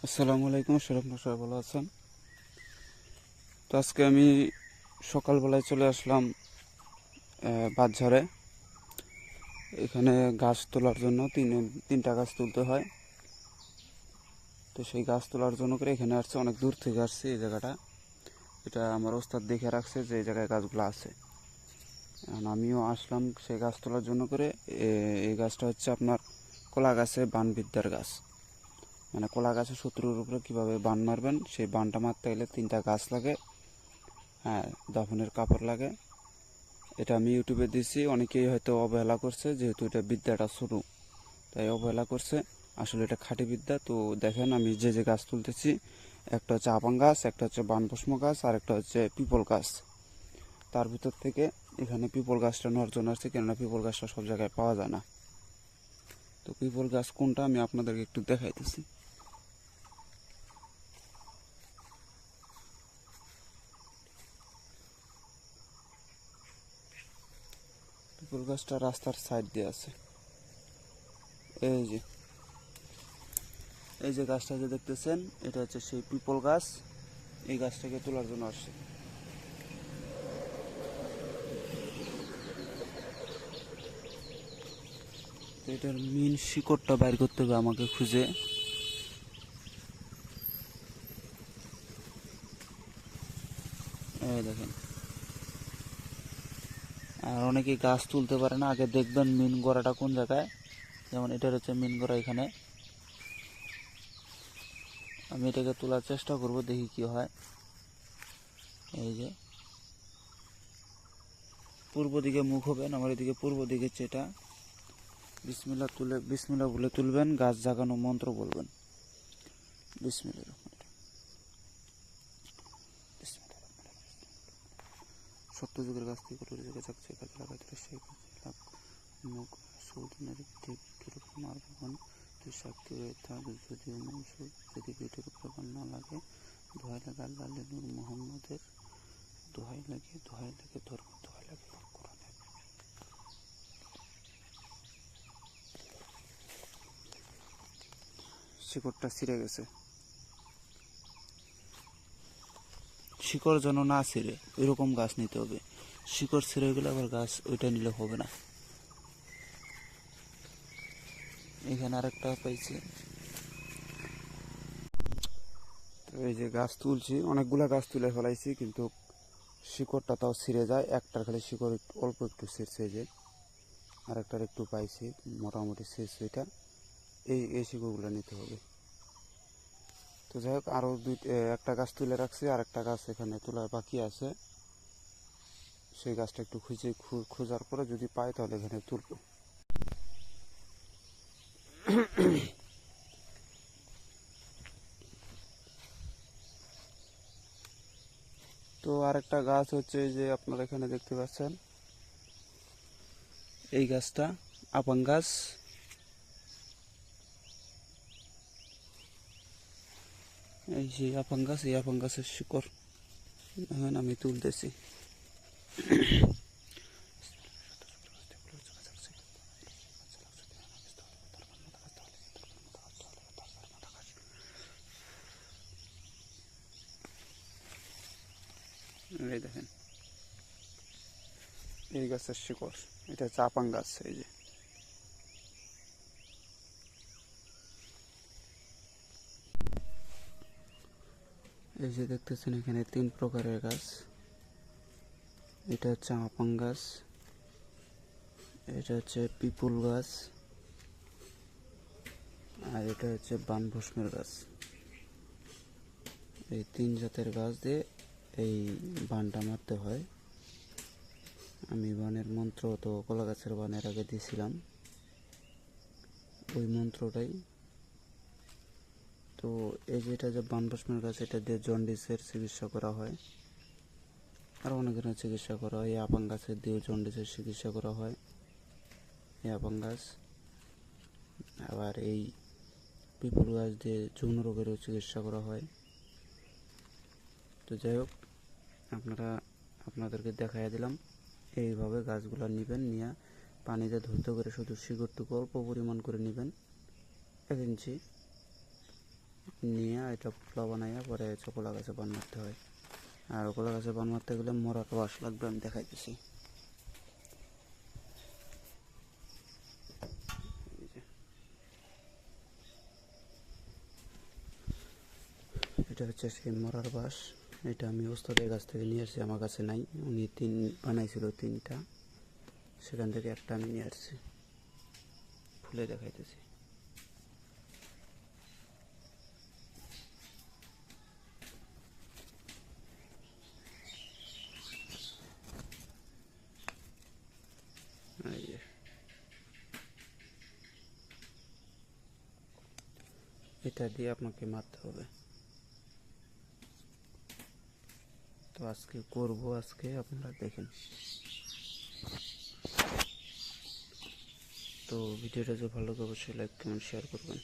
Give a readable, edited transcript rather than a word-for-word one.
আসসালামু আলাইকুম, আপনারা সবাই ভালো আছেন? তো আজকে আমি সকালবেলায় চলে আসলাম বাঁশঝাড়ে। এখানে গাছ তোলার জন্য তিনটা গাছ তুলতে হয়। তো সেই গাছ তোলার জন্য করে এখানে আসছে, অনেক দূর থেকে আসছে এই জায়গাটা। এটা আমার ওস্তাদ দেখে রাখছে যে এই জায়গায় গাছগুলো আছে। এখন আমিও আসলাম সেই গাছ তোলার জন্য করে। এই গাছটা হচ্ছে আপনার কলা গাছের বানবিদ্যার গাছ। মানে কলা গাছের শত্রুর উপরে কীভাবে বান মারবেন, সেই বানটা মারতে গেলে তিনটা গাছ লাগে। হ্যাঁ, দাফনের কাপড় লাগে। এটা আমি ইউটিউবে দিছি, অনেকেই হয়তো অবহেলা করছে, যেহেতু এটা বিদ্যাটা শুরু তাই অবহেলা করছে। আসলে এটা খাঁটি বিদ্যা। তো দেখেন আমি যে যে গাছ তুলতেছি, একটা হচ্ছে আপং গাছ, একটা হচ্ছে বানপশম গাছ, আর একটা হচ্ছে পিপল গাছ। তার ভিতর থেকে এখানে পিপল গাছটা নেওয়ার জন্য আসছে, কেননা পিপল গাছটা সব জায়গায় পাওয়া যায় না। তো পিপল গাছ কোনটা আমি আপনাদেরকে একটু দেখাইতেছি। পিপল গাছটা রাস্তার সাইড দিয়ে আছে। এই যে এই যে গাছটা যে দেখতেছেন, এটা হচ্ছে সেই পিপল গাছ। এই গাছটাকে তোলার জন্য আসছে। তো এটার মেন শিকড়টা বাইর করতে হবে আমাকে খুঁজে। এই দেখেন, আর অনেকে গাছ তুলতে পারে না, আগে দেখবেন মেন গোড়াটা কোন জায়গায়। যেমন এটার হচ্ছে মেন গোড়া এখানে। আমি এটাকে তোলার চেষ্টা করব, দেখি কি হয়। এই যে পূর্ব দিকে মুখ হবেন, আমার এদিকে পূর্ব দিকে যেটা। বিসমিল্লাহ বলে তুলবেন, গাছ জাগানো মন্ত্র বলবেন। বিসমিল্লাহ রহমান বিসমিল্লাহ রহমান সত্য যুগের গাছ থেকে কঠোর যুগে চাকছে কাজে লাগাতে সেই লাভ মুখ সৌদিনের কিরকম আর ভগবান তুই সাক্ষী হয়ে থাক, যদিও মনসুর যদি পেটের উপর না লাগে। দোহাই লাগে আল্লাহ নূর মোহাম্মদের, দোহাই লাগে ধর্ম, দোহাই লাগে কোরআনের। শিকড়টা ছিঁড়ে গেছে। শিকড় যেন না ছিঁড়ে এরকম গাছ নিতে হবে। শিকড় ছিঁড়ে গেলে আবার গাছ ওইটা নিলে হবে না। এখানে আরেকটা পাইছি। তো এই যে গাছ তুলছি, অনেকগুলা গাছ তুলে ফেলাইছি, কিন্তু শিকড়টা তাও ছিঁড়ে যায়। একটার খালি শিকড় অল্প একটু ছিঁড়ছে, যে আরেকটার একটু পাইছি, মোটামুটি ছিঁড়ছে। এটা এই শিকড়গুলো নিতে হবে। তো যাই হোক, আরও একটা গাছ তুলে রাখছি, আর একটা গাছ এখানে তোলার বাকি আছে। সেই গাছটা একটু খোঁজার পরে যদি পাই তাহলে এখানে তুলব। তো আরেকটা গাছ হচ্ছে এই যে আপনারা এখানে দেখতে পাচ্ছেন, এই গাছটা আপং গাছ। এই যে আপং গাছ, এই আপং গাছের শিকড় এখন আমি তুলতেছি। এই দেখেন, এই গাছের শিকড়, এটা হচ্ছে আপং গাছ। এই যে দেখতেছেন এখানে তিন প্রকারের গাছ। এটা হচ্ছে আপং গাছ, এটা হচ্ছে পিপুল গাছ, আর এটা হচ্ছে বানভস্মের গাছ। এই তিন জাতের গাছ দিয়ে এই বানটা মারতে হয়। আমি বানের মন্ত্র তো কলা গাছের বানের আগে দিয়েছিলাম, ওই মন্ত্রটাই। তো এই যে এটা যে বানভস্মের গাছ, এটা দিয়ে জন্ডিসের চিকিৎসা করা হয়, আর অনেক ধরনের চিকিৎসা করা হয়। এই আপং গাছের দিয়ে জন্ডিসের চিকিৎসা করা হয়, এই আপং গাছ। আবার এই পিপুল গাছ দিয়ে যৌন রোগেরও চিকিৎসা করা হয়। তো যাই হোক, আপনাদেরকে দেখাইয়া দিলাম। এইভাবে গাছগুলো নেবেন, নিয়ে পানিতে ধৌত করে শুধু শিকড়টুকু অল্প পরিমাণ করে নেবেন, 1 ইঞ্চি। নিয়ে এটা পোলা বানাইয়া পরে কলা গাছে বান মারতে হয়। আর কলা গাছে বান মারতে গেলে মরার রস লাগবে, আমি দেখাইতেছি। এটা হচ্ছে সেই মরার বাঁশ। এটা আমি ওস্তাদের কাছ থেকে নিয়ে আসছি, আমার কাছে নাই। উনি বানাইছিল 3টা, সেখান থেকে একটা আমি নিয়ে আসছি, ফুলে দেখাইতেছি। এই যে এটা দিয়ে আপনাকে মারতে হবে। তো আজকে করব, আজকে আপনারা দেখেন। তো ভিডিওটা যদি ভালো লাগে অবশ্যই লাইক কমেন্ট শেয়ার করবেন।